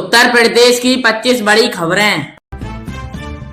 उत्तर प्रदेश की 25 बड़ी खबरें।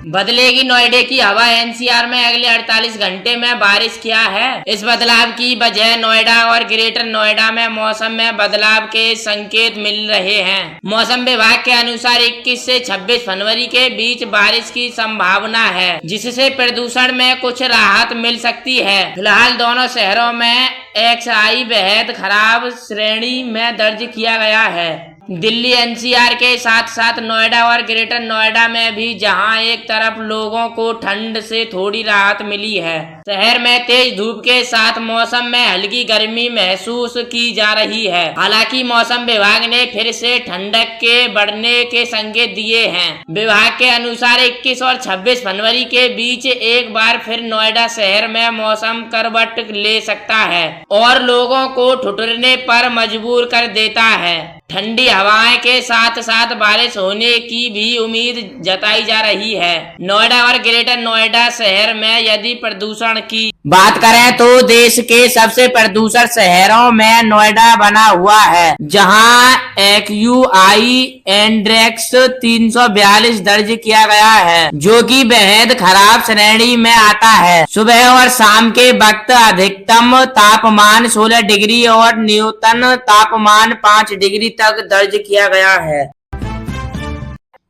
बदलेगी नोएडा की हवा। एनसीआर में अगले 48 घंटे में बारिश क्या है? इस बदलाव की वजह नोएडा और ग्रेटर नोएडा में मौसम में बदलाव के संकेत मिल रहे हैं। मौसम विभाग के अनुसार 21 से 26 फरवरी के बीच बारिश की संभावना है, जिससे प्रदूषण में कुछ राहत मिल सकती है। फिलहाल दोनों शहरों में XI बेहद खराब श्रेणी में दर्ज किया गया है। दिल्ली एनसीआर के साथ साथ नोएडा और ग्रेटर नोएडा में भी, जहां एक तरफ लोगों को ठंड से थोड़ी राहत मिली है, शहर में तेज धूप के साथ मौसम में हल्की गर्मी महसूस की जा रही है। हालांकि मौसम विभाग ने फिर से ठंडक के बढ़ने के संकेत दिए हैं। विभाग के अनुसार 21 और 26 फरवरी के बीच एक बार फिर नोएडा शहर में मौसम करवट ले सकता है और लोगों को ठिठुरने पर मजबूर कर देता है। ठंडी हवाएं के साथ साथ बारिश होने की भी उम्मीद जताई जा रही है। नोएडा और ग्रेटर नोएडा शहर में यदि प्रदूषण की बात करें तो देश के सबसे प्रदूषित शहरों में नोएडा बना हुआ है, जहां AQI इंडेक्स 342 दर्ज किया गया है, जो कि बेहद खराब श्रेणी में आता है। सुबह और शाम के वक्त अधिकतम तापमान 16 डिग्री और न्यूनतम तापमान 5 डिग्री तक दर्ज किया गया है।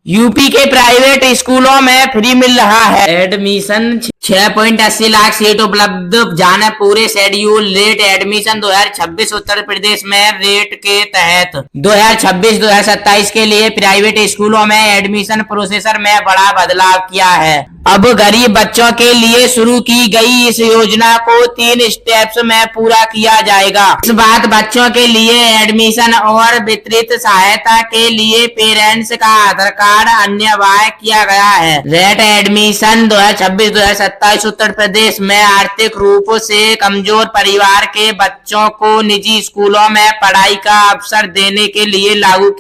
यूपी के प्राइवेट स्कूलों में फ्री मिल रहा है एडमिशन। 6.80 लाख सीट उपलब्ध, जाने पूरे schedule. Rate admission 2026 Uttar Pradesh में रेट के तहत 2026-2027 के लिए प्राइवेट स्कूलों में एडमिशन प्रोसेसर में बड़ा बदलाव किया है। अब गरीब बच्चों के लिए शुरू की गई इस योजना को 3 स्टेप्स में पूरा किया जाएगा। इस बात बच्चों के लिए एडमिशन और वितरित सहायता के लिए पेरेंट्स का आधार कार्ड अनिवार्य किया गया है। रेट एडमिशन 2026-2027 उत्तर प्रदेश में आर्थिक रूप से कमजोर परिवार के बच्चों को निजी स्कूलों में पढ़ाई का अवसर देने के लिए लागू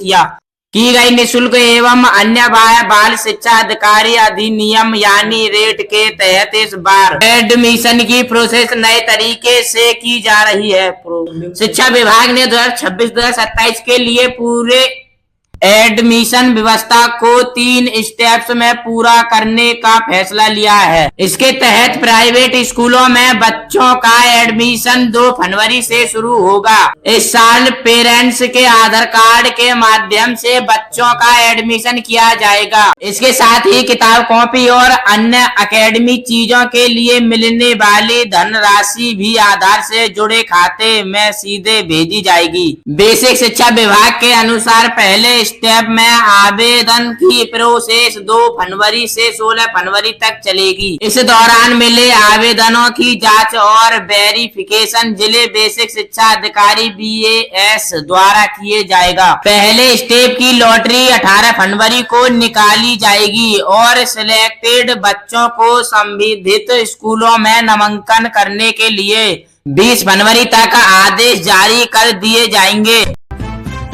की गई निःशुल्क एवं अन्य बाल शिक्षा अधिकारी अधिनियम यानी रेट के तहत इस बार एडमिशन की प्रोसेस नए तरीके से की जा रही है। शिक्षा विभाग ने 2026-2027 के लिए पूरे एडमिशन व्यवस्था को 3 स्टेप्स में पूरा करने का फैसला लिया है। इसके तहत प्राइवेट स्कूलों में बच्चों का एडमिशन 2 फरवरी से शुरू होगा। इस साल पेरेंट्स के आधार कार्ड के माध्यम से बच्चों का एडमिशन किया जाएगा। इसके साथ ही किताब, कॉपी और अन्य एकेडमिक चीजों के लिए मिलने वाली धनराशि भी आधार से जुड़े खाते में सीधे भेजी जाएगी। बेसिक शिक्षा विभाग के अनुसार पहले स्टेप में आवेदन की प्रोसेस 2 फरवरी से 16 फरवरी तक चलेगी। इस दौरान मिले आवेदनों की जांच और वेरिफिकेशन जिले बेसिक शिक्षा अधिकारी BAS द्वारा किए जाएगा। पहले स्टेप की लॉटरी 18 फरवरी को निकाली जाएगी और सिलेक्टेड बच्चों को संबंधित स्कूलों में नामांकन करने के लिए 20 फरवरी तक आदेश जारी कर दिए जाएंगे।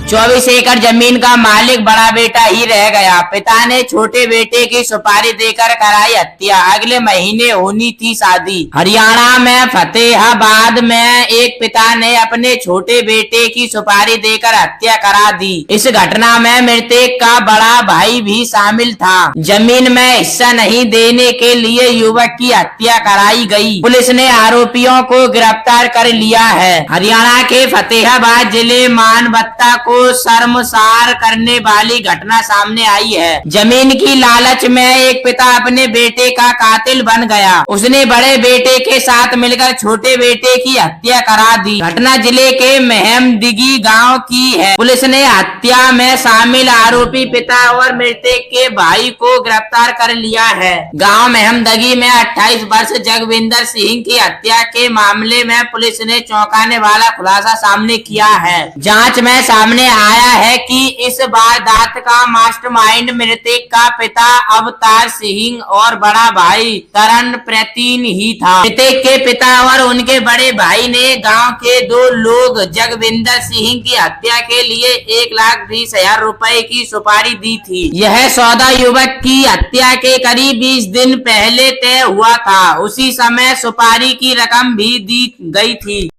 24 एकड़ जमीन का मालिक बड़ा बेटा ही रह गया। पिता ने छोटे बेटे की सुपारी देकर कराई हत्या। अगले महीने होनी थी शादी। हरियाणा में फतेहाबाद में एक पिता ने अपने छोटे बेटे की सुपारी देकर हत्या करा दी। इस घटना में मृतक का बड़ा भाई भी शामिल था। जमीन में हिस्सा नहीं देने के लिए युवक की हत्या कराई गई। पुलिस ने आरोपियों को गिरफ्तार कर लिया है। हरियाणा के फतेहाबाद जिले मानवता को शर्मसार करने वाली घटना सामने आई है। जमीन की लालच में एक पिता अपने बेटे का कातिल बन गया। उसने बड़े बेटे के साथ मिलकर छोटे बेटे की हत्या करा दी। घटना जिले के महमदिगी गांव की है। पुलिस ने हत्या में शामिल आरोपी पिता और मृतक के भाई को गिरफ्तार कर लिया है। गांव महमदगी में 28 वर्ष जगविंदर सिंह की हत्या के मामले में पुलिस ने चौंकाने वाला खुलासा सामने किया है। जांच में सामने आया है कि इस वारदात का मास्टरमाइंड मृतक का पिता अवतार सिंह और बड़ा भाई तरण प्रतीन ही था। मृतक के पिता और उनके बड़े भाई ने गांव के 2 लोग जगविंदर सिंह की हत्या के लिए 1,20,000 रुपए की सुपारी दी थी। यह सौदा युवक की हत्या के करीब 20 दिन पहले तय हुआ था। उसी समय सुपारी की रकम भी दी गई थी।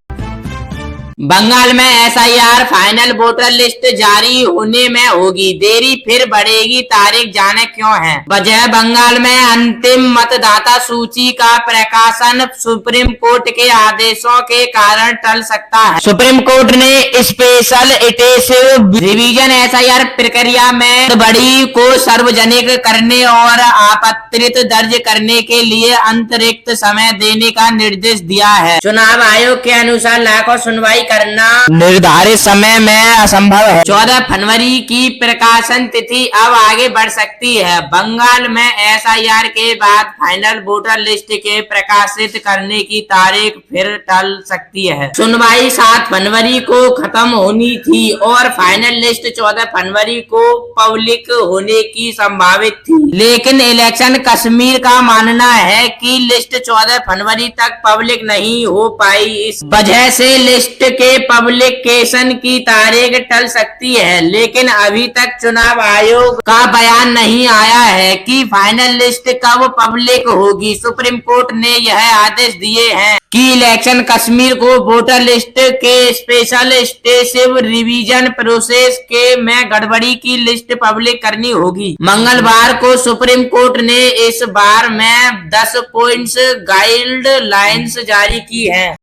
बंगाल में SIR फाइनल वोटर लिस्ट जारी होने में होगी देरी, फिर बढ़ेगी तारीख, जाने क्यों है वजह। बंगाल में अंतिम मतदाता सूची का प्रकाशन सुप्रीम कोर्ट के आदेशों के कारण टल सकता है। सुप्रीम कोर्ट ने स्पेशल इंटेंसिव रिवीजन SIR प्रक्रिया में बड़ी को सार्वजनिक करने और आपत्तित दर्ज करने के लिए अतिरिक्त समय देने का निर्देश दिया है। चुनाव आयोग के अनुसार लाखों सुनवाई करना निर्धारित समय में असंभव है। 14 फरवरी की प्रकाशन तिथि अब आगे बढ़ सकती है। बंगाल में SIR के बाद फाइनल वोटर लिस्ट के प्रकाशित करने की तारीख फिर टल सकती है। सुनवाई 7 फरवरी को खत्म होनी थी और फाइनल लिस्ट 14 फरवरी को पब्लिक होने की संभावित थी, लेकिन इलेक्शन कश्मीर का मानना है कि लिस्ट 14 फरवरी तक पब्लिक नहीं हो पाई। इस वजह से लिस्ट के पब्लिकेशन की तारीख टल सकती है, लेकिन अभी तक चुनाव आयोग का बयान नहीं आया है कि फाइनल लिस्ट कब पब्लिक होगी। सुप्रीम कोर्ट ने यह आदेश दिए हैं कि इलेक्शन कश्मीर को वोटर लिस्ट के स्पेशल इंटेंसिव रिवीजन प्रोसेस के में गड़बड़ी की लिस्ट पब्लिक करनी होगी। मंगलवार को सुप्रीम कोर्ट ने इस बार में 10 पॉइंट्स गाइडलाइंस जारी की है।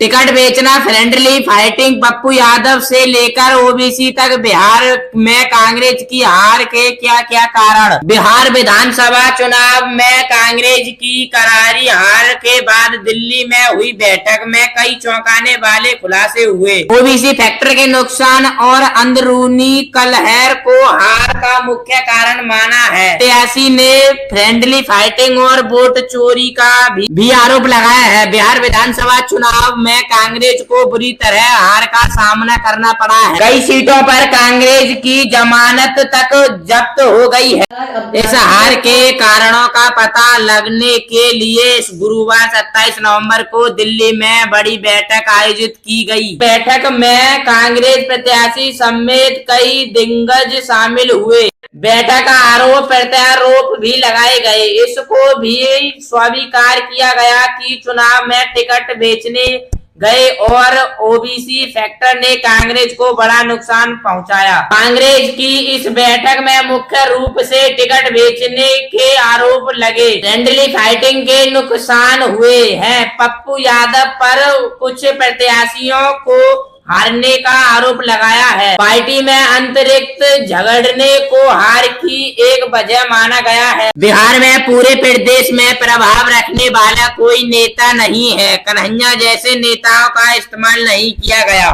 टिकट बेचना फ्रेंडली फाइटिंग पप्पू यादव से लेकर OBC तक बिहार में कांग्रेस की हार के क्या क्या कारण। बिहार विधानसभा चुनाव में कांग्रेस की करारी हार के बाद दिल्ली में हुई बैठक में कई चौंकाने वाले खुलासे हुए। OBC फैक्टर के नुकसान और अंदरूनी कलह को हार का मुख्य कारण माना है। प्रत्याशी ने फ्रेंडली फाइटिंग और वोट चोरी का भी आरोप लगाया है। बिहार विधानसभा चुनाव में कांग्रेस को बुरी तरह हार का सामना करना पड़ा है। कई सीटों पर कांग्रेस की जमानत तक जब्त हो गई है। इस हार के कारणों का पता लगने के लिए गुरुवार 27 नवंबर को दिल्ली में बड़ी बैठक आयोजित की गई। बैठक में कांग्रेस प्रत्याशी समेत कई दिग्गज शामिल हुए। बैठक का आरोप प्रत्यारोप भी लगाए गए। इसको भी स्वीकार किया गया कि चुनाव में टिकट बेचने गए और OBC फैक्टर ने कांग्रेस को बड़ा नुकसान पहुंचाया। कांग्रेस की इस बैठक में मुख्य रूप से टिकट बेचने के आरोप लगे। फ्रेंडली फाइटिंग के नुकसान हुए हैं। पप्पू यादव पर कुछ प्रत्याशियों को हारने का आरोप लगाया है। पार्टी में अंतरिक्त झगड़ने को हार की एक वजह माना गया है। बिहार में पूरे प्रदेश में प्रभाव रखने वाला कोई नेता नहीं है। कन्हैया जैसे नेताओं का इस्तेमाल नहीं किया गया।